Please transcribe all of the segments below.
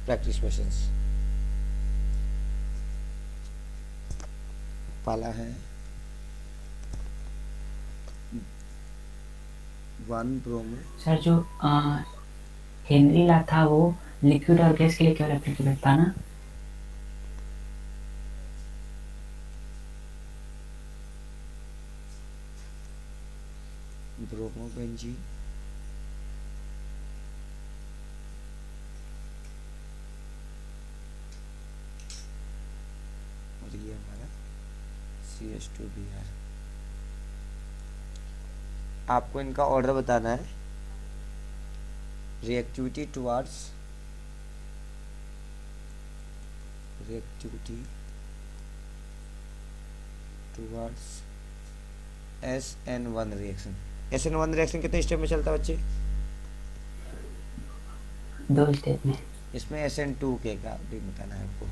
Practice questions. पहला है 1 bromo. Sir जो हेनरी ला था वो लिक्विड और गैस के लिए केवल एप्लीकेबल था ना? ब्रोमो बेंजीन, और ये हमारा CH2Br। आपको इनका ऑर्डर बताना है, reactivity towards SN1 reaction. SN1 reaction कितने स्टेप में चलता है बच्चे? 2 स्टेप में। इसमें SN2 के का भी बताना है आपको।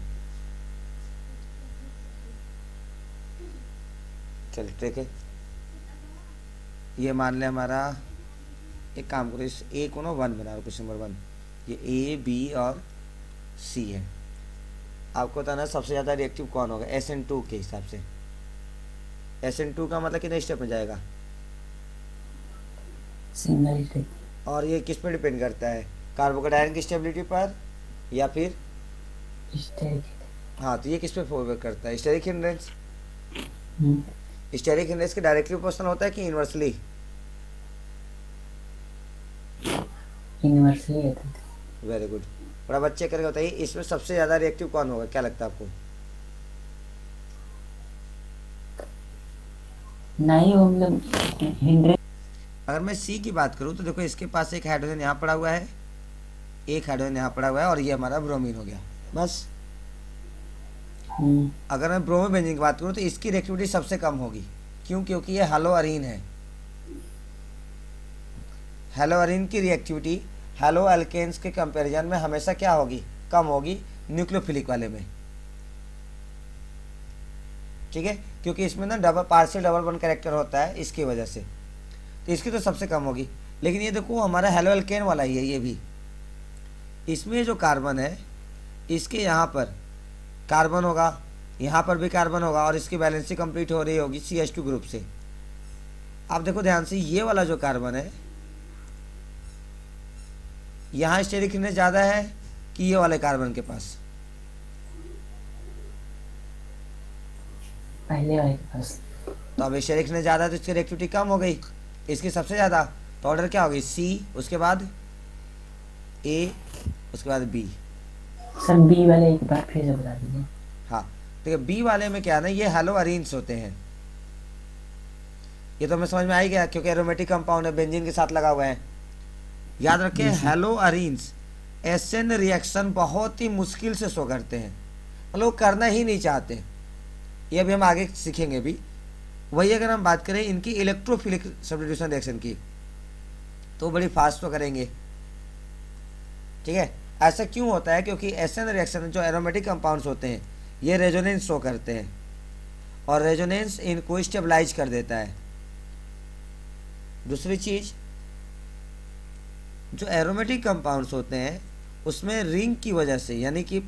चल ठीक है, ये मान ले हमारा, एक काम करो, इस ए को ना 1 बना लो, क्वेश्चन नंबर 1। ये A, B और C है। आपको बताना है सबसे ज़्यादा रिएक्टिव कौन होगा SN2 के हिसाब से। SN2 का मतलब कितने स्टेप में जाएगा? Single step. और ये किस पर डिपेंड करता है, कार्बोकेटायन की स्टेबिलिटी पर या फिर? स्टेरिक। हाँ, तो ये किस पे फॉरवर्ड करता है? Steric hindrance. Hmm, steric hindrance के डायरेक्टली प्रोपोर्शनल होता है कि इनवर्सली? यूनिवर्सली है तो। Very good. बड़ा बच्चे करके बताइए, इसमें सबसे ज़्यादा रिएक्टिव कौन होगा, क्या लगता है आपको? नहीं वो मतलब हिंड्रेस। अगर मैं सी की बात करूँ तो देखो, इसके पास एक हाइड्रोजन यहाँ पड़ा हुआ है, एक हाइड्रोजन यहाँ पड़ा हुआ है, और ये हमारा ब्रोमीन हो गया, बस। अगर मैं ब्रोमो बेंजीन की बात करूँ तो इसकी रिएक्टिविटी सबसे कम होगी। क्यों? क्योंकि ये हेलोअरीन है। हेलोअरीन की रिएक्टिविटी हेलो एल्केन्स के कंपैरिजन में हमेशा क्या होगी? कम होगी, न्यूक्लियोफिलिक वाले में। ठीक है, क्योंकि इसमें ना पार्शियल डबल बॉन्ड कैरेक्टर होता है, इसकी वजह से तो इसकी तो सबसे कम होगी। लेकिन ये देखो हमारा हेलो एल्केन वाला ही है ये भी। इसमें जो कार्बन है, इसके यहाँ पर कार्बन होगा, यहाँ पर भी कार्बन होगा, और इसकी बैलेंसिंग कंप्लीट हो रही होगी CH2 ग्रुप से। आप देखो ध्यान से, ये वाला जो कार्बन है, यहाँ स्टेरिक हिंड्रेंस ज़्यादा है कि ये वाले कार्बन के पास? पहले वाले के पास। तो अब स्टेरिक हिंड्रेंस ज़्यादा है तो इसकी रिएक्टिविटी कम हो गई, इसकी सबसे ज़्यादा। तो ऑर्डर क्या होगी? C, उसके बाद A, उसके बाद B। सर बी वाले एक बार फिर से बता दीजिए। हाँ, देखिए बी वाले में क्या है ना, ये हेलोअरीन्स होते हैं। ये तो हमें समझ में आ ही गया, क्योंकि एरोमेटिक कंपाउंड है, बेंजीन के साथ लगा हुआ है। याद रखें, हेलोअरीन्स एसएन रिएक्शन बहुत ही मुश्किल से शो करते हैं, मतलब करना ही नहीं चाहते। ये अभी हम आगे सीखेंगे भी। वही अगर हम बात करें इनकी इलेक्ट्रोफिलिक सब्स्टिट्यूशन रिएक्शन की, तो बड़ी फास्ट तो करेंगे। ठीक है, ऐसा क्यों होता है? क्योंकि एसएन रिएक्शन जो एरोमेटिक कंपाउंड्स होते हैं, ये रेजोनेंस शो करते हैं, और रेजोनेंस इनको स्टेबलाइज कर देता है। दूसरी चीज़, जो एरोमेटिक कंपाउंड्स होते हैं उसमें रिंग की वजह से, यानी कि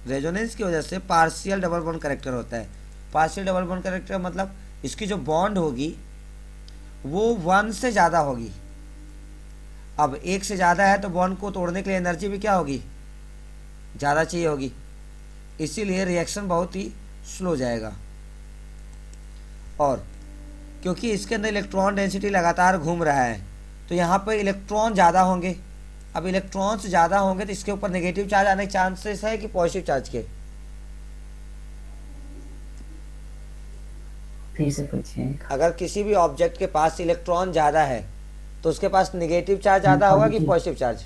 रेजोनेंस की वजह से पार्शियल डबल बॉन्ड करेक्टर होता है। पार्शियल डबल बॉन्ड करेक्टर मतलब इसकी जो बॉन्ड होगी वो 1 से ज़्यादा होगी। अब 1 से ज़्यादा है तो बॉन्ड को तोड़ने के लिए एनर्जी भी क्या होगी? ज़्यादा चाहिए होगी, इसीलिए रिएक्शन बहुत ही स्लो जाएगा। और क्योंकि इसके अंदर इलेक्ट्रॉन डेंसिटी लगातार घूम रहा है, तो यहाँ पर इलेक्ट्रॉन ज़्यादा होंगे। अब इलेक्ट्रॉन्स ज़्यादा होंगे तो इसके ऊपर नेगेटिव चार्ज आने के चांसेस है कि पॉजिटिव चार्ज के? फिर से पूछिए। अगर किसी भी ऑब्जेक्ट के पास इलेक्ट्रॉन ज़्यादा है तो उसके पास नेगेटिव चार्ज ज़्यादा होगा कि पॉजिटिव चार्ज?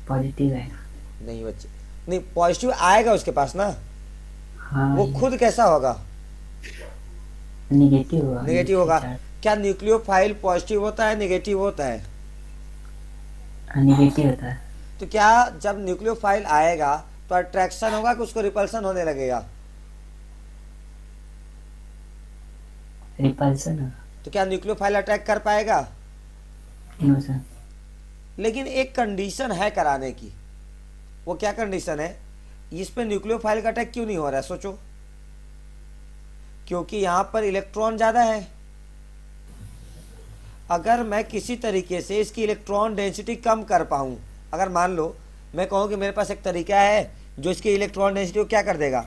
पॉजिटिव आएगा। नहीं बच्चे, नहीं, पॉजिटिव आएगा उसके पास ना। हाँ वो खुद कैसा होगा? निगेटिव होगा। नेगेटिव होगा। क्या न्यूक्लियोफाइल पॉजिटिव होता है, नेगेटिव होता है? निगेटिव होता है। तो क्या जब न्यूक्लियोफाइल आएगा तो अट्रैक्शन होगा कि उसको रिपल्सन होने लगेगा? रिपल्सन होगा। तो क्या न्यूक्लियोफाइल अटैक कर पाएगा? No sir. लेकिन एक कंडीशन है कराने की। वो क्या कंडीशन है, इस पे न्यूक्लियोफाइल का अटैक क्यों नहीं हो रहा है, सोचो। क्योंकि यहाँ पर इलेक्ट्रॉन ज़्यादा है। अगर मैं किसी तरीके से इसकी इलेक्ट्रॉन डेंसिटी कम कर पाऊँ, अगर मान लो मैं कहूँ कि मेरे पास एक तरीका है जो इसकी इलेक्ट्रॉन डेंसिटी को क्या कर देगा,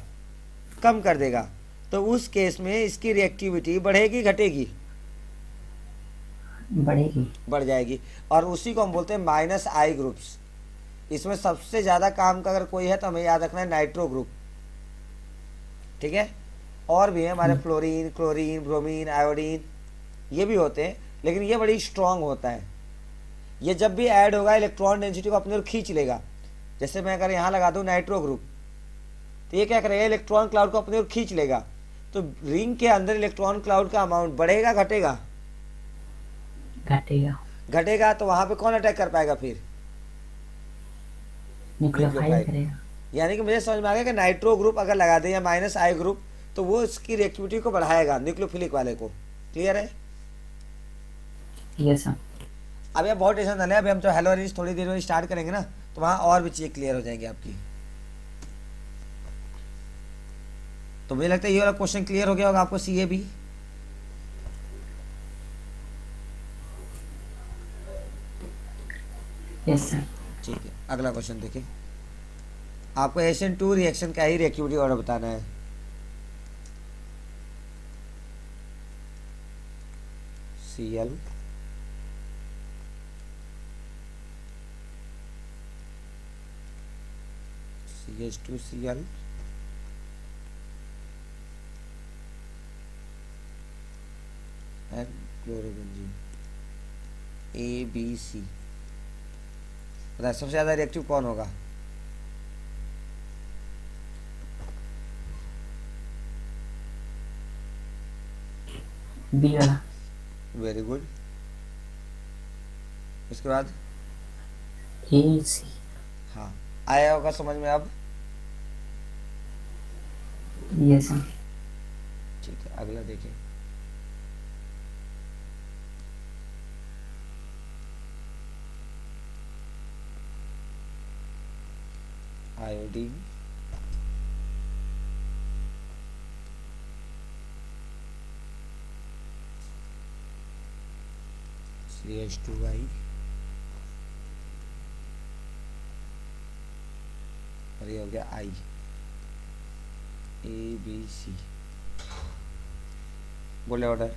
कम कर देगा, तो उस केस में इसकी रिएक्टिविटी बढ़ेगी घटेगी, बढ़ेगी। बढ़ जाएगी। और उसी को हम बोलते हैं माइनस आई ग्रुप्स। इसमें सबसे ज़्यादा काम का अगर कोई है तो हमें याद रखना है नाइट्रो ग्रुप, ठीक है। और भी है हमारे फ्लोरीन, क्लोरीन, ब्रोमीन, आयोडीन, ये भी होते हैं, लेकिन ये बड़ी स्ट्रांग होता है। ये जब भी ऐड होगा इलेक्ट्रॉन डेंसिटी को अपनी ओर खींच लेगा। जैसे मैं अगर यहाँ लगा दूँ नाइट्रो ग्रुप, तो ये क्या करेगा, इलेक्ट्रॉन क्लाउड को अपनी ओर खींच लेगा। तो रिंग के अंदर इलेक्ट्रॉन क्लाउड का अमाउंट बढ़ेगा घटेगा, घटेगा। घटेगा। तो वहाँ पे कौन अटैक कर पाएगा फिर, न्यूक्लियोफाइल करेगा। यानी कि मुझे समझ में आ गया कि नाइट्रो ग्रुप अगर लगा दें या माइनस आई ग्रुप, तो वो इसकी रिएक्टिविटी को बढ़ाएगा न्यूक्लियोफिलिक वाले को। क्लियर है। Yes sir. अब यार बहुत टेंशन ना ले, अभी हम जो हेलो अरेंज थोड़ी देर में स्टार्ट करेंगे ना, तो वहाँ और भी चीज़ें क्लियर हो जाएंगी आपकी। तो मुझे लगता है ये वाला क्वेश्चन क्लियर हो गया होगा आपको, सीए भी। Yes sir. ठीक है, अगला क्वेश्चन देखिए। आपको SN2 रिएक्शन का ही रिएक्टिविटी ऑर्डर बताना है। Cl CH2Cl and chlorobenzene ABC। बताए सबसे ज़्यादा रिएक्टिव कौन होगा। बी वाला। Very good. उसके बाद ए सी। हाँ, आया होगा समझ में अब। Yes sir. ठीक है, अगला देखें। आयोडीन CH2I और ये हो गया I, ABC। बोले ऑर्डर।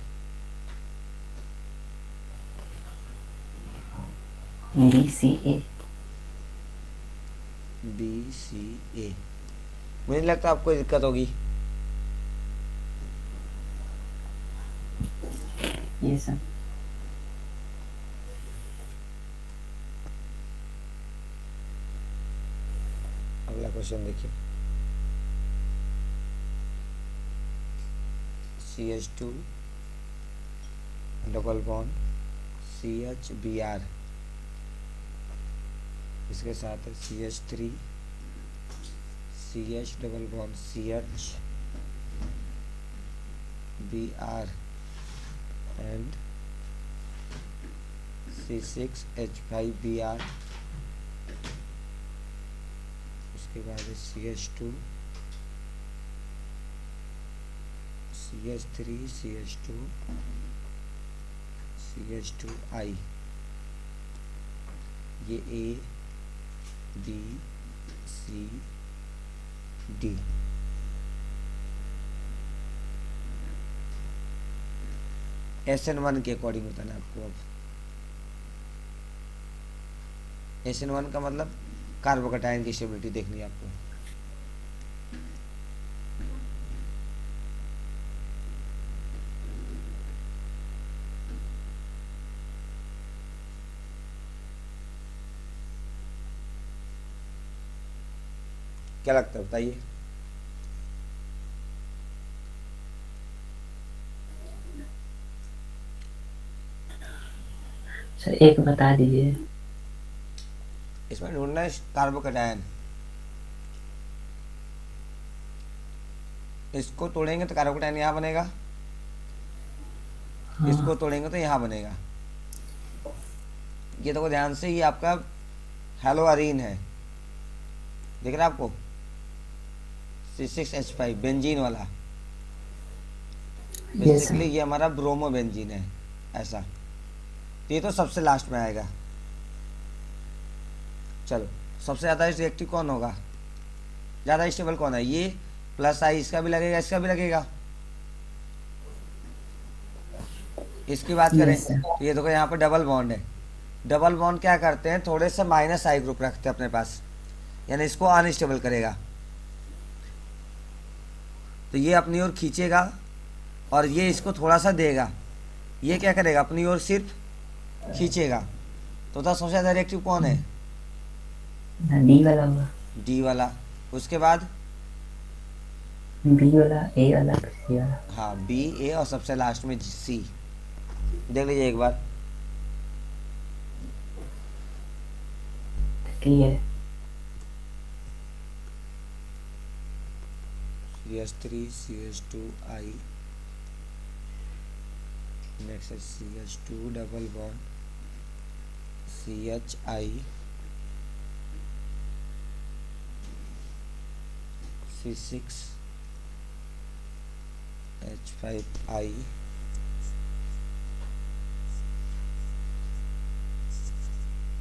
बी सी ए। BCA। मुझे नहीं लगता आपको दिक्कत होगी। Yes sir. अगला क्वेश्चन देखिए। CH2 डबल बॉन्ड CHBr, इसके साथ है CH3 CH double bond CH Br and C6H5Br। उसके बाद है CH2 CH3 CH2 CH2I। ये A B C D। SN1 के अकॉर्डिंग बताना है आपको। अब SN1 का मतलब कार्बोकैटायन की स्टेबिलिटी देखनी है आपको। क्या लगता है बताइए। सर एक बता दीजिए। इसमें ढूंढना है कार्बोकैटायन। इसको तोड़ेंगे तो कार्बोकैटायन यहाँ बनेगा, हाँ। इसको तोड़ेंगे तो यहाँ बनेगा। ये देखो ध्यान से, ये आपका हेलोअरीन है, दिख रहा है आपको, C6H5 बेंजीन वाला। Yes, basically sir. ये हमारा ब्रोमो बेंजीन है ऐसा। तो ये तो सबसे लास्ट में आएगा। चलो, सबसे ज़्यादा रिएक्टिव कौन होगा, ज़्यादा स्टेबल कौन है, ये प्लस आई, इसका भी लगेगा, इसका भी लगेगा। इसकी बात करें Yes, sir. तो ये देखो यहाँ पर डबल बॉन्ड है। डबल बॉन्ड क्या करते हैं, थोड़े से माइनस आई ग्रुप रखते हैं अपने पास, यानी इसको अनस्टेबल करेगा। तो ये अपनी ओर खींचेगा और ये इसको थोड़ा सा देगा, ये क्या करेगा, अपनी ओर सिर्फ खींचेगा। तो था सबसे ज़्यादा रिएक्टिव कौन है, D वाला होगा, डी वाला। उसके बाद B वाला, A वाला, फिर C वाला। हाँ बी, ए और सबसे लास्ट में सी। देख लीजिए एक बार, Clear. CH3 CH2 I, next है CH2 double bond CHI, C6H5I,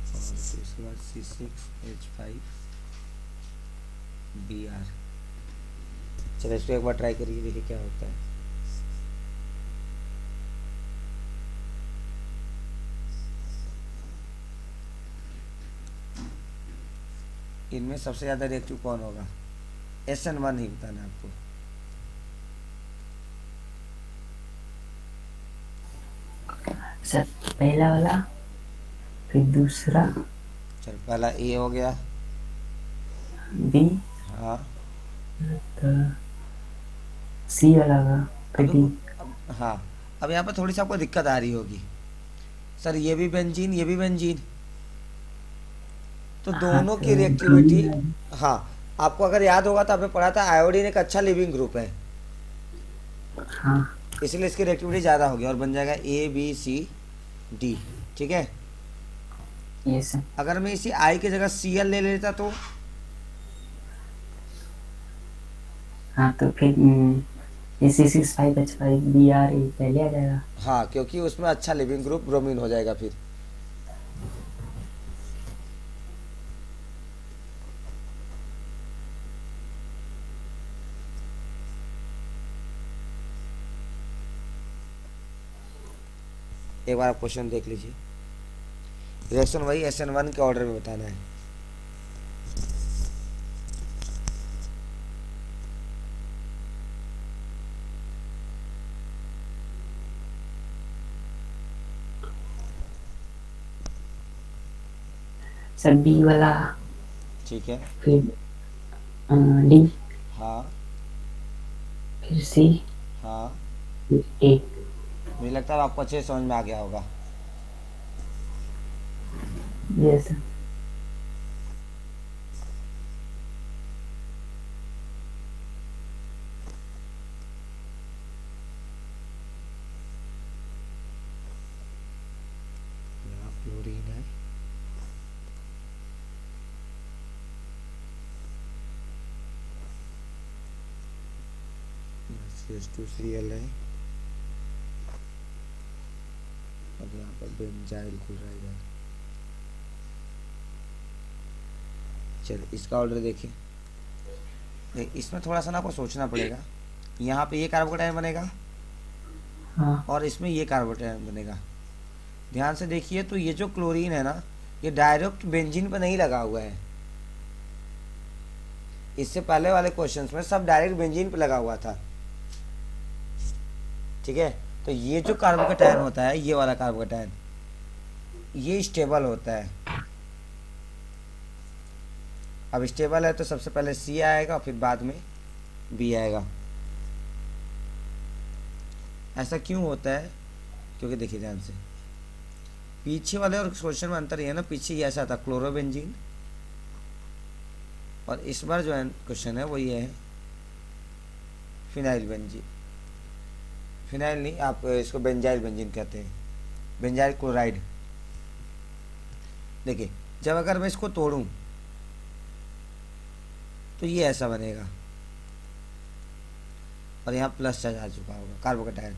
और फिर उसके बाद C6H5Br। चलो इस पर एक बार ट्राई करिए, देखिए क्या होता है। इनमें सबसे ज़्यादा रिएक्टिव कौन होगा, SN1 ही बताना है आपको। सर पहला वाला, फिर दूसरा चल पहला ए हो गया, B, हाँ। तो C वाला होगा, फिर D। हाँ, अब यहाँ पर थोड़ी सी आपको दिक्कत आ रही होगी, सर ये भी बेंजीन, ये भी बेंजीन, तो हाँ, दोनों तो की रिएक्टिविटी। क्लोरीन। हाँ, आपको अगर याद होगा तो आपने पढ़ा था आयोडीन एक अच्छा लिविंग ग्रुप है, हाँ, इसलिए इसकी रिएक्टिविटी ज़्यादा होगी और बन जाएगा ABCD। ठीक है, ये सर। अगर मैं इसी आई की जगह Cl ले लेता तो हाँ, तो फिर ये C6H5Br पहले आ जाएगा। हाँ, क्योंकि उसमें अच्छा लिविंग ग्रुप ब्रोमीन हो जाएगा फिर। एक बार आप क्वेश्चन देख लीजिए, रिएक्शन वही SN1 के ऑर्डर में बताना है। सर B वाला, ठीक है, फिर D, हाँ फिर C, हाँ, फिर A। मुझे लगता है आपको अच्छे से समझ में आ गया होगा। ये सर। यहाँ क्लोरीन है, CH2Cl है, और यहाँ पर बेंजाइल क्लोराइड है। चलिए इसका ऑर्डर देखिए, इसमें थोड़ा सा ना आपको सोचना पड़ेगा। यहाँ पे ये कार्बोकेटाइन बनेगा हाँ, और इसमें ये कार्बोकेटाइन बनेगा। ध्यान से देखिए, तो ये जो क्लोरीन है ना, ये डायरेक्ट बेंजीन पर नहीं लगा हुआ है। इससे पहले वाले क्वेश्चंस में सब डायरेक्ट बेंजीन पे लगा हुआ था। ठीक है, तो ये जो कार्बोकेटाइन होता है, ये वाला कार्बोकेटाइन, ये स्टेबल होता है। अब स्टेबल है तो सबसे पहले C आएगा, फिर बाद में B आएगा। ऐसा क्यों होता है, क्योंकि देखिए ध्यान से, पीछे वाले और क्वेश्चन में अंतर ये है ना, पीछे ये ऐसा था क्लोरोबेंजीन, और इस बार जो है क्वेश्चन है वो ये है फिनाइल बेंजीन। फिनाइल नहीं, आप इसको बेंजाइल बेंजीन कहते हैं, बेंजाइल क्लोराइड। देखिए, जब अगर मैं इसको तोड़ूं तो ये ऐसा बनेगा और यहाँ प्लस चार्ज आ चुका होगा कार्बोकेटायन।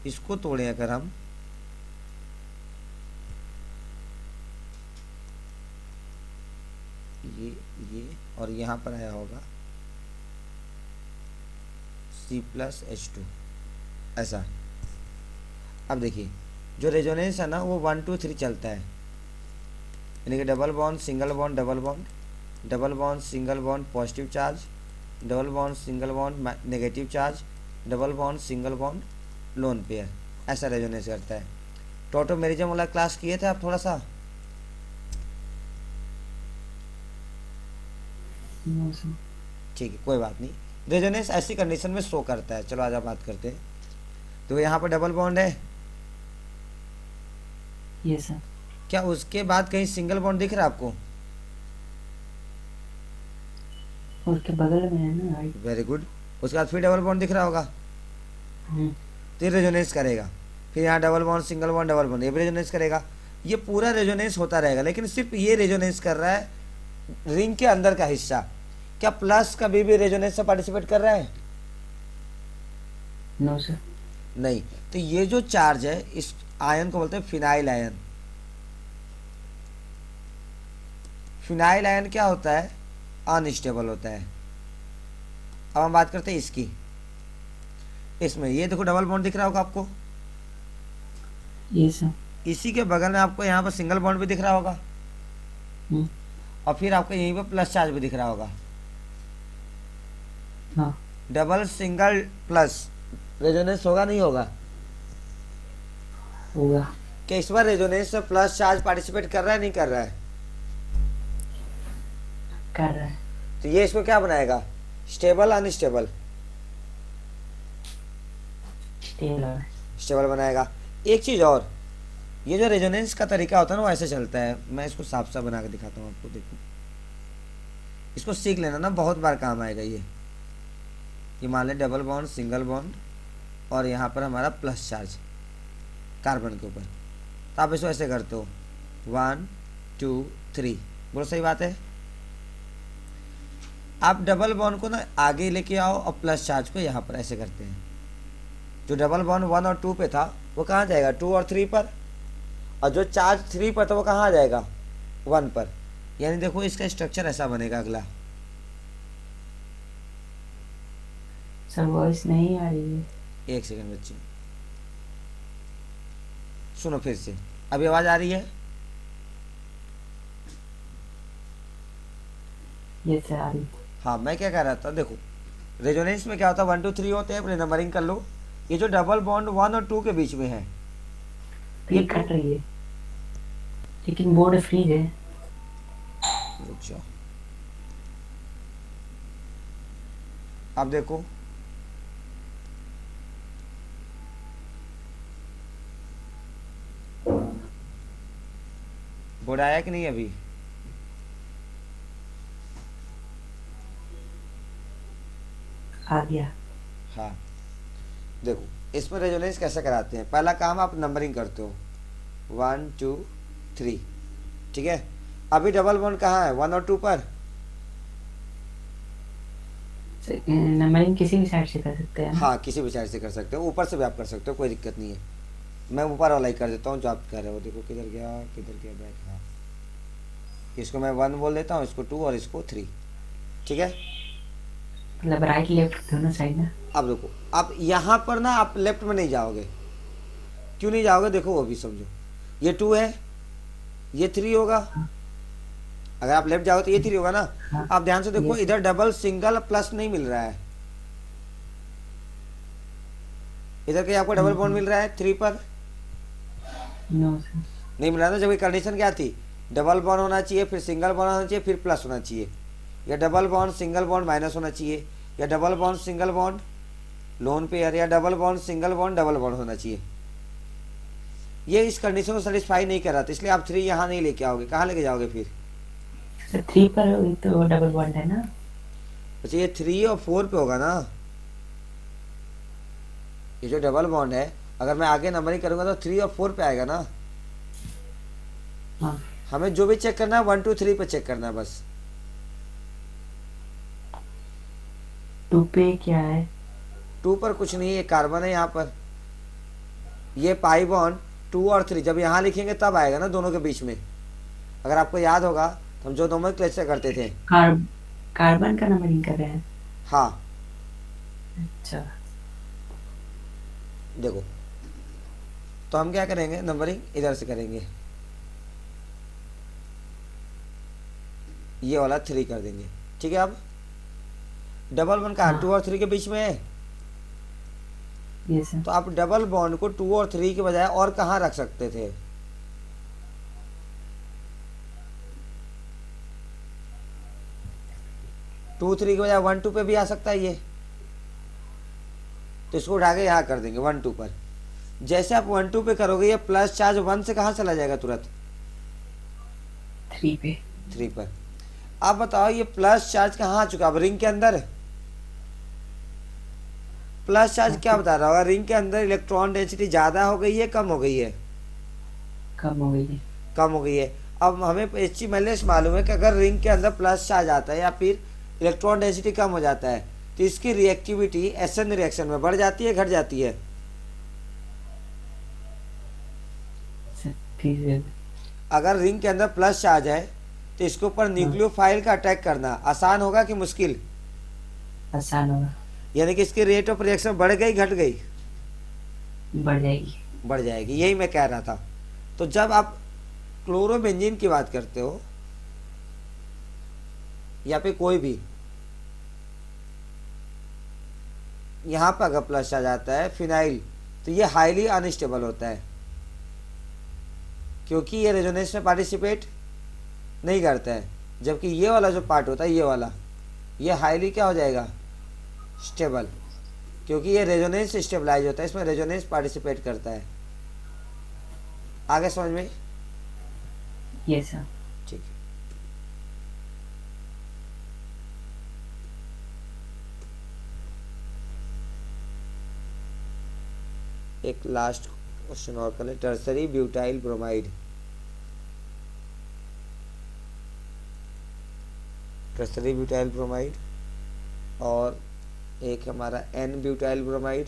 इसको तोड़े अगर हम ये और यहाँ पर आया होगा C+H2 ऐसा। अब देखिए जो रेजोनेंस है ना वो 1 2 3 चलता है, यानी कि double bond single bond double bond, double bond single bond positive charge, double bond single bond negative charge, double bond single bond lone pair, ऐसा रेजोनेंस करता है। टोटोमेरिज्म वाला क्लास किए थे आप थोड़ा सा? No sir. ठीक है कोई बात नहीं। रेजोनेंस ऐसी कंडीशन में शो करता है। चलो आज आप बात करते हैं। तो यहाँ पर डबल बॉन्ड है, ये सर। क्या उसके बाद कहीं सिंगल बॉन्ड दिख रहा है आपको? उसके बगल में है ना, राइट। Very good. उसके बाद फिर डबल बॉन्ड दिख रहा होगा, तो ये रेजोनेंस करेगा। फिर यहाँ double bond single bond double bond, ये भी रेजोनेंस करेगा। ये पूरा रेजोनेंस होता रहेगा, लेकिन सिर्फ ये रेजोनेंस कर रहा है रिंग के अंदर का हिस्सा। क्या प्लस कभी भी रेजोनेंस से पार्टिसिपेट कर रहा है? No sir. नहीं। तो ये जो चार्ज है इस आयन को बोलते हैं फिनाइल आयन। फिनाइल आयन क्या होता है? अनस्टेबल होता है। अब हम बात करते हैं इसकी। इसमें ये देखो डबल बॉन्ड दिख रहा होगा आपको, ये सर। इसी के बगल में आपको यहाँ पर सिंगल बॉन्ड भी दिख रहा होगा, और फिर आपको यहीं पर प्लस चार्ज भी दिख रहा होगा। हाँ। डबल सिंगल प्लस रेजोनेंस होगा नहीं होगा? होगा। क्या इस बार रेजोनेंस से प्लस चार्ज पार्टिसिपेट कर रहा है नहीं कर रहा है? कर रहा है। तो ये इसको क्या बनाएगा? Stable unstable? स्टेबल। स्टेबल बनाएगा। एक चीज़ और, ये जो रेजोनेंस का तरीका होता है ना वो ऐसे चलता है। मैं इसको साफ साफ बना के दिखाता हूँ आपको, देखो। इसको सीख लेना ना, बहुत बार काम आएगा ये मान लें डबल बॉन्ड सिंगल बॉन्ड और यहाँ पर हमारा प्लस चार्ज कार्बन के ऊपर। तो आप इसको ऐसे करते हो 1 2 3, बोलो सही बात है। आप डबल बॉन्ड को ना आगे लेके आओ और प्लस चार्ज को यहाँ पर ऐसे करते हैं। जो डबल बॉन्ड 1 और 2 पे था वो कहाँ जाएगा? 2 और 3 पर। और जो चार्ज 3 पर था वो कहाँ आ जाएगा? 1 पर। यानी देखो इसका स्ट्रक्चर ऐसा बनेगा। अगला सर वॉइस नहीं आ रही है। एक सेकंड बच्चे, सुनो फिर से। अभी आवाज आ रही है? ये सर आ रही। हाँ, मैं क्या कह रहा था, देखो रेजोनेंस में क्या होता है 1 2 3 होते हैं, अपने नंबरिंग कर लो। ये जो डबल बॉन्ड 1 और 2 के बीच में है ये कट रही है, लेकिन बोर्ड फ्रीज है। रुक जाओ, अब देखो बोर्ड आया कि नहीं अभी? आ गया। हाँ देखो, इसमें रेजोनेंस कैसे कराते हैं। पहला काम आप नंबरिंग करते हो 1 2 3, ठीक है। अभी डबल बॉन्ड कहाँ है? 1 और 2 पर। नंबरिंग किसी भी साइड से कर सकते हैं। हाँ, किसी भी साइड से कर सकते हो, ऊपर से भी आप कर सकते हो, कोई दिक्कत नहीं है। मैं ऊपर वाला ही कर देता हूँ जो आप कर रहे हो। देखो किधर गया बैक। हाँ, इसको मैं 1 बोल देता हूँ, इसको 2 और इसको 3, ठीक है। मतलब राइट लेफ्ट दोनों साइड ना। अब देखो, अब यहाँ पर ना आप लेफ्ट में नहीं जाओगे। क्यों नहीं जाओगे? देखो वो भी समझो। ये 2 है, ये 3 होगा। अगर आप लेफ्ट जाओगे तो ये 3 होगा ना। हाँ। आप ध्यान से देखो, इधर डबल सिंगल प्लस नहीं मिल रहा है। इधर कहीं आपको डबल बॉन्ड मिल रहा है 3 पर? No sir. नहीं मिल रहा था। जबकि कंडीशन क्या थी? डबल बॉन्ड होना चाहिए, फिर सिंगल बॉन्ड होना चाहिए, फिर प्लस होना चाहिए, या double bond single bond minus होना चाहिए, या double bond single bond lone pair, या double bond single bond double bond होना चाहिए। ये इस कंडीशन को सेटिस्फाई नहीं कर रहा था, इसलिए आप 3 यहाँ नहीं लेके आओगे। कहाँ लेके जाओगे फिर? सर 3 पर तो डबल बॉन्ड है ना। अच्छा, ये 3 और 4 पे होगा ना। ये जो डबल बॉन्ड है, अगर मैं आगे नंबरिंग करूंगा तो 3 और 4 पे आएगा ना। हाँ। हमें जो भी चेक करना है 1 2 3 पे चेक करना है बस। टू पे क्या है? टू पर कुछ नहीं है, कार्बन है यहाँ पर। ये पाई बॉन्ड 2 और 3 जब यहाँ लिखेंगे तब आएगा ना दोनों के बीच में। अगर आपको याद होगा तो हम जो नोमेनक्लेचर करते थे। कार कार्बन का नंबरिंग कर रहे हैं? हाँ अच्छा। देखो, तो हम क्या करेंगे, नंबरिंग इधर से करेंगे, ये वाला 3 कर देंगे। ठीक है, अब डबल बॉन्ड का हाँ 2 और 3 के बीच में है, ये सर। तो आप डबल बॉन्ड को 2 और 3 के बजाय और कहाँ रख सकते थे? 2 3 के बजाय 1 2 पे भी आ सकता है ये, तो इसको उठा के यहाँ कर देंगे 1 2 पर। जैसे आप 1 2 पे करोगे ये प्लस चार्ज 1 से कहाँ चला जाएगा तुरंत? 3 पे। 3 पर। आप बताओ ये प्लस चार्ज कहाँ आ चुका, अब रिंग के अंदर। प्लस चार्ज हाँ क्या बता रहा होगा, रिंग के अंदर इलेक्ट्रॉन डेंसिटी ज़्यादा हो गई है कम हो गई है? कम हो गई है। कम हो गई है। अब हमें HG- मालूम है कि अगर रिंग के अंदर प्लस चार्ज आता है या फिर इलेक्ट्रॉन डेंसिटी कम हो जाता है तो इसकी रिएक्टिविटी SN रिएक्शन में बढ़ जाती है घट जाती है? सर फिर अगर रिंग के अंदर प्लस चार्ज है तो इसके ऊपर न्यूक्लियोफाइल का अटैक करना आसान होगा कि मुश्किल? आसान होगा। यानी कि इसकी रेट ऑफ रिएक्शन बढ़ गई घट गई? बढ़ जाएगी। बढ़ जाएगी, यही मैं कह रहा था। तो जब आप क्लोरोबेंजीन की बात करते हो या फिर कोई भी, यहाँ पर अगर प्लस चार्ज आता है फिनाइल, तो ये हाईली अनस्टेबल होता है क्योंकि ये रेजोनेंस में पार्टिसिपेट नहीं करता है। जबकि ये वाला जो पार्ट होता है ये वाला, ये हाईली क्या हो जाएगा, स्टेबल, क्योंकि ये रेजोनेंस स्टेबलाइज होता है, इसमें रेजोनेंस पार्टिसिपेट करता है। आगे समझ में? ये सर। ठीक है। एक लास्ट क्वेश्चन और कर ले, tertiary butyl bromide. Tertiary butyl bromide और एक हमारा N ब्यूटाइल ब्रोमाइड,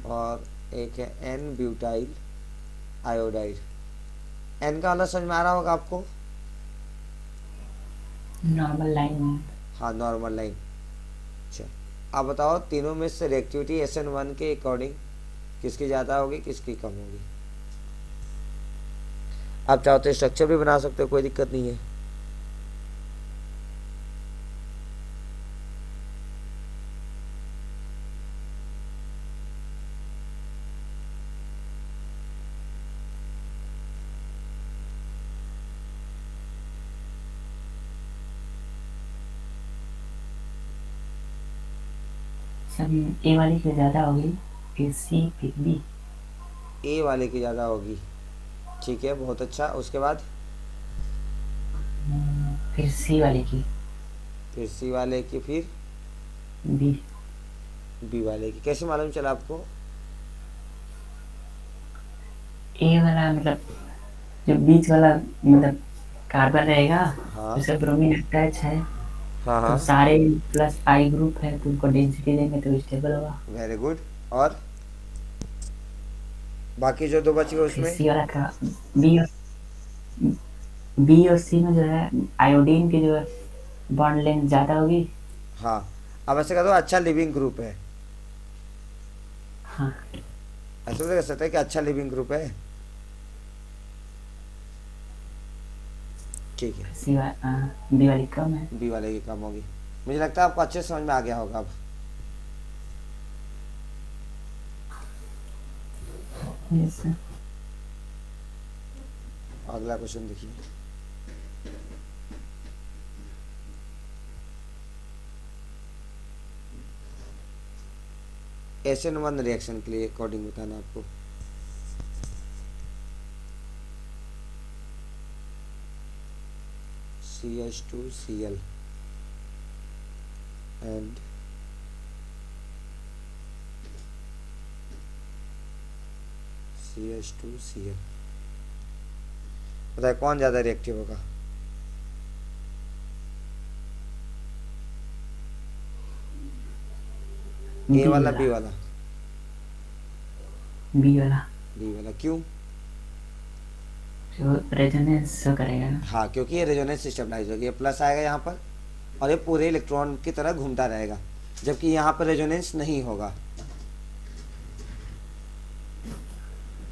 और एक है N ब्यूटाइल आयोडाइड। N का वाला समझ में आ रहा होगा आपको? नॉर्मल लाइन में। हाँ नॉर्मल लाइन। अच्छा, आप बताओ तीनों में से रिएक्टिविटी SN1 के अकॉर्डिंग किसकी ज़्यादा होगी किसकी कम होगी? आप चाहो तो स्ट्रक्चर भी बना सकते हो, कोई दिक्कत नहीं है। सर ए वाली की ज़्यादा होगी, फिर सी, फिर बी। ए वाले की ज़्यादा होगी, ठीक है, बहुत अच्छा। उसके बाद फिर सी वाले की। फिर सी वाले की, फिर बी। बी वाले की। कैसे मालूम चला आपको? ए वाला मतलब जो बीच वाला मतलब कार्बन रहेगा, हाँ जैसे ब्रोमीन अटैच है, हाँ तो हाँ, सारे प्लस आई ग्रुप है तो उनको डेंसिटी देंगे तो स्टेबल होगा। Very good. और बाकी जो दो बच गए फिर उसमें? सी वाला का बी और बी और सी में जो है आयोडीन की जो है बॉन्ड लेंथ ज़्यादा होगी। हाँ, अब ऐसे कह दो अच्छा लिविंग ग्रुप है, हाँ। ऐसे भी कह सकते हैं कि अच्छा लिविंग ग्रुप है। ठीक है, सी बी वाली कम है। बी वाले की कम होगी। मुझे लगता है आपको अच्छे से समझ में आ गया होगा अब। Yes sir. अगला क्वेश्चन देखिए। SN1 रिएक्शन के लिए अकॉर्डिंग बताना आपको। CH2Cl and CH2Cl, बताइए कौन ज़्यादा रिएक्टिव होगा? ए बी वाला, वाला। बी वाला? बी वाला बी वाला क्यों? जो रेजोनेंस शो करेगा ना। हाँ, क्योंकि ये रेजोनेंस स्टेबलाइज होगी, ये प्लस आएगा यहाँ पर और ये पूरे इलेक्ट्रॉन की तरह घूमता रहेगा, जबकि यहाँ पर रेजोनेंस नहीं होगा।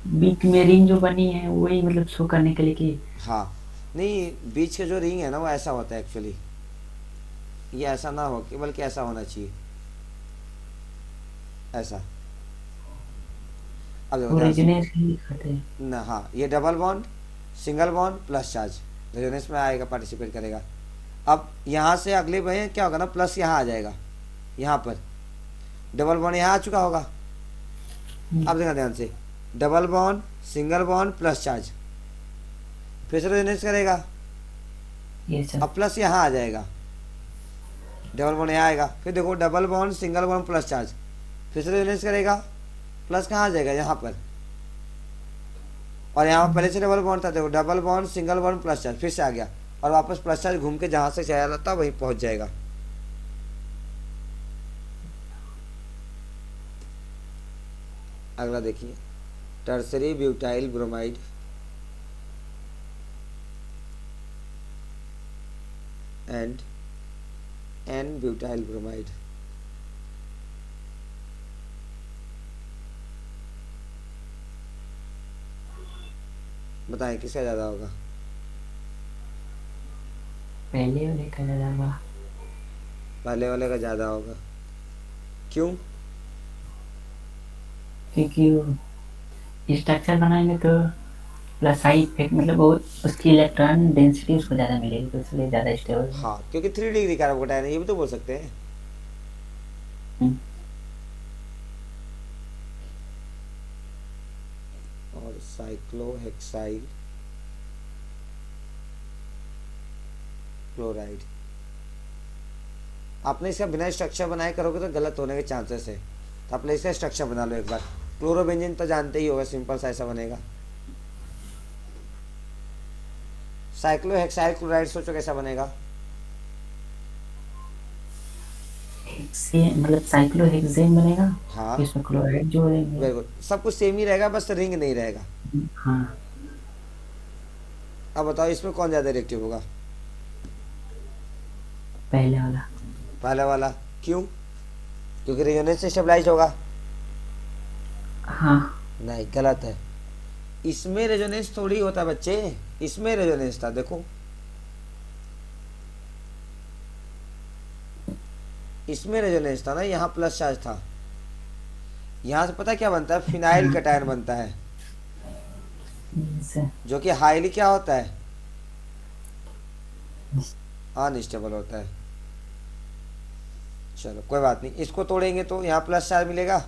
बीच में रिंग जो बनी है वही मतलब शो करने के लिए कि हाँ, नहीं, बीच के जो रिंग है ना वो ऐसा होता है एक्चुअली, ये ऐसा ना हो कि बल्कि ऐसा होना चाहिए, ऐसा। अब देखो वो ध्यान से रेजोनेंस के लिए दिखाते हैं। ना, हाँ, ये double bond, single bond plus charge resonance में आएगा, पार्टिसिपेट करेगा। अब यहाँ से अगले में क्या होगा ना, प्लस यहाँ आ जाएगा, यहाँ पर डबल बॉन्ड यहाँ आ चुका होगा। अब देखना ध्यान से, double bond, single bond plus charge, फिर से रेजोनेंस करेगा, ये सब अब प्लस यहाँ आ जाएगा, डबल बॉन्ड यहाँ आएगा, फिर देखो double bond, single bond plus charge, फिर से रेजोनेंस करेगा, प्लस कहाँ आ जाएगा, यहाँ पर। और यहाँ पहले से डबल बॉन्ड था, देखो double bond, single bond plus charge, फिर से आ गया और वापस प्लस चार्ज घूम के जहाँ से चला था वहीं पहुँच जाएगा। अगला देखिए, tertiary butyl bromide and n butyl bromide. बताएं किसका ज़्यादा होगा? पहले वाले का ज्यादा हुआ। पहले वाले का ज़्यादा होगा, क्यों? क्योंकि वो स्ट्रक्चर बनाएंगे तो प्लस आई इफेक्ट मतलब वो उसकी इलेक्ट्रॉन डेंसिटी उसको ज़्यादा मिलेगी तो इसलिए ज़्यादा स्टेबल है। हाँ, क्योंकि 3 डिग्री कार्बोकटायन है, ये भी तो बोल सकते हैं। हम्म, और साइक्लोहेक्साइल क्लोराइड, आपने इसका बिना स्ट्रक्चर बनाए करोगे तो गलत होने के चांसेस है, तो आपने इसका स्ट्रक्चर बना लो एक बार। क्लोरोबेंजीन तो जानते ही होगा, सिंपल सा ऐसा बनेगा। साइक्लोहेक्साइल क्लोराइड सोचो कैसा बनेगा? मतलब साइक्लोहेक्सेन बनेगा। हाँ, इसमें क्लोराइड जोड़ेंगे। वेरी गुड, सब कुछ सेम ही रहेगा, बस रिंग नहीं रहेगा। हाँ, अब बताओ इसमें कौन ज़्यादा रिएक्टिव होगा? पहले वाला। पहले वाला क्यों? क्योंकि रेजोनेंस से स्टेबलाइज होगा। हाँ, नहीं, गलत है, इसमें रेजोनेंस थोड़ी होता है बच्चे, इसमें रेजोनेंस था, देखो इसमें रेजोनेंस था ना, यहाँ प्लस चार्ज था। यहाँ से पता क्या बनता है, फिनाइल कटायन बनता है, इनसे जो कि हाईली क्या होता है, अनस्टेबल होता है। चलो कोई बात नहीं, इसको तोड़ेंगे तो यहाँ प्लस चार्ज मिलेगा,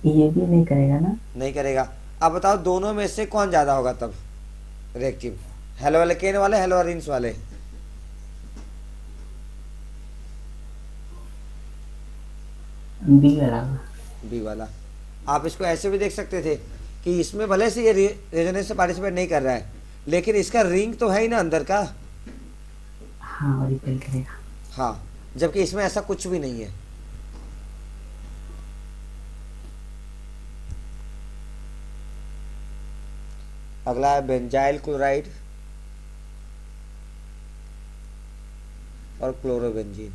ये भी नहीं करेगा ना। नहीं करेगा। अब बताओ दोनों में से कौन ज़्यादा होगा तब रिएक्टिव, हेलोअल्केन वाले, हेलोअरीन्स वाले? बी वाला। बी वाला। आप इसको ऐसे भी देख सकते थे कि इसमें भले से ये रेजोनेंस से पार्टिसिपेट नहीं कर रहा है, लेकिन इसका रिंग तो है ही ना अंदर का। हाँ, और रिपेल करेगा। हाँ, जबकि इसमें ऐसा कुछ भी नहीं है। अगला है बेंजाइल क्लोराइड और क्लोरोबेंजीन।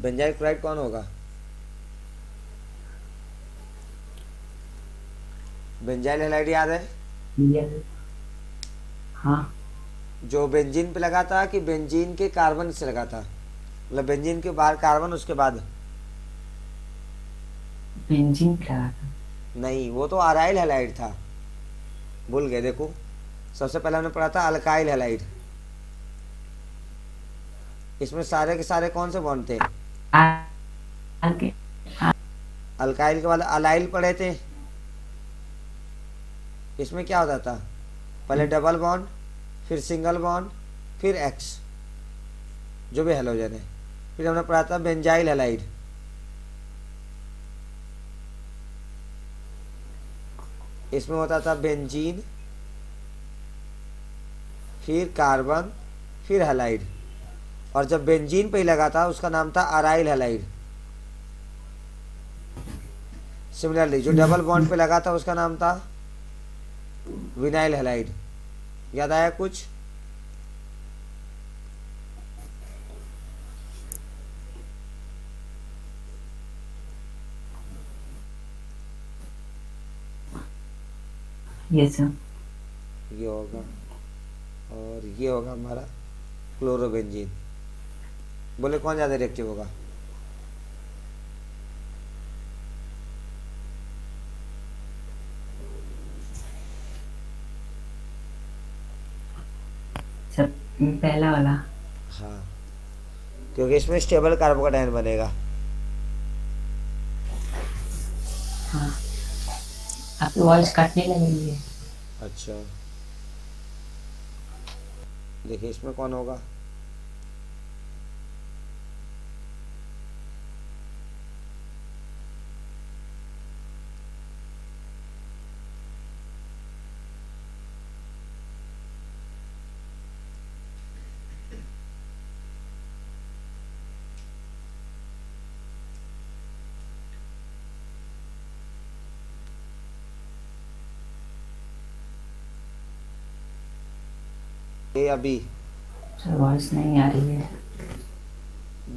बेंजाइल क्लोराइड कौन होगा? बेंजाइल हैलाइड याद है? ये हाँ, जो बेंजीन पे लगा था कि बेंजीन के कार्बन से लगा था, मतलब बेंजीन के बाहर कार्बन उसके बाद? बेंजीन पे लगा था। नहीं, वो तो अराइल हैलाइड था, भूल गए। देखो सबसे पहले हमने पढ़ा था अल्काइल हैलाइड, इसमें सारे के सारे कौन से बॉन्ड थे? आगे अल्काइल के बाद अलाइल पढ़े थे, इसमें क्या होता था, पहले डबल बॉन्ड, फिर सिंगल बॉन्ड, फिर एक्स, जो भी हेलोजन है। फिर हमने पढ़ा था बेंजाइल हैलाइड, इसमें होता था बेंजीन, फिर कार्बन, फिर हैलाइड। और जब बेंजीन पे ही लगा था उसका नाम था अराइल हैलाइड। सिमिलरली जो डबल बॉन्ड पे लगा था उसका नाम था विनाइल हैलाइड। याद आया कुछ? ये सब ये होगा, और ये होगा हमारा क्लोरोबेंजीन। बोले कौन ज़्यादा रिएक्टिव होगा? सब पहला वाला। हाँ, क्योंकि इसमें स्टेबल कार्बोकेटायन बनेगा। हाँ, आपकी वॉइस कटने लगी है। अच्छा, देखिए इसमें कौन होगा? ए या बी? सर वॉइस नहीं आ रही है।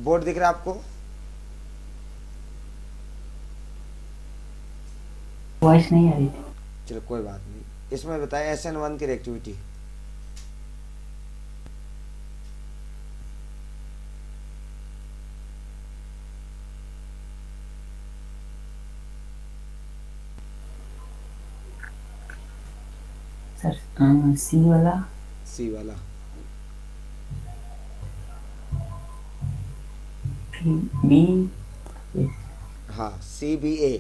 बोर्ड दिख रहा है आपको? वॉइस नहीं आ रही थी। चलो कोई बात नहीं। इसमें बताया SN1 की रिएक्टिविटी। सर सी वाला। सी वाला। फिर बी। हाँ, CBA।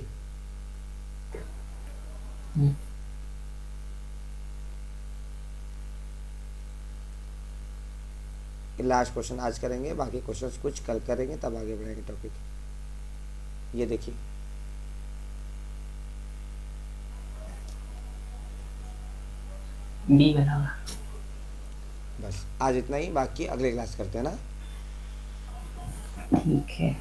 लास्ट क्वेश्चन आज करेंगे, बाकी क्वेश्चंस कुछ कल करेंगे, तब आगे बढ़ेंगे टॉपिक। ये देखिए, बी वाला होगा। बस आज इतना ही, बाकी अगले क्लास करते हैं ना। ठीक है।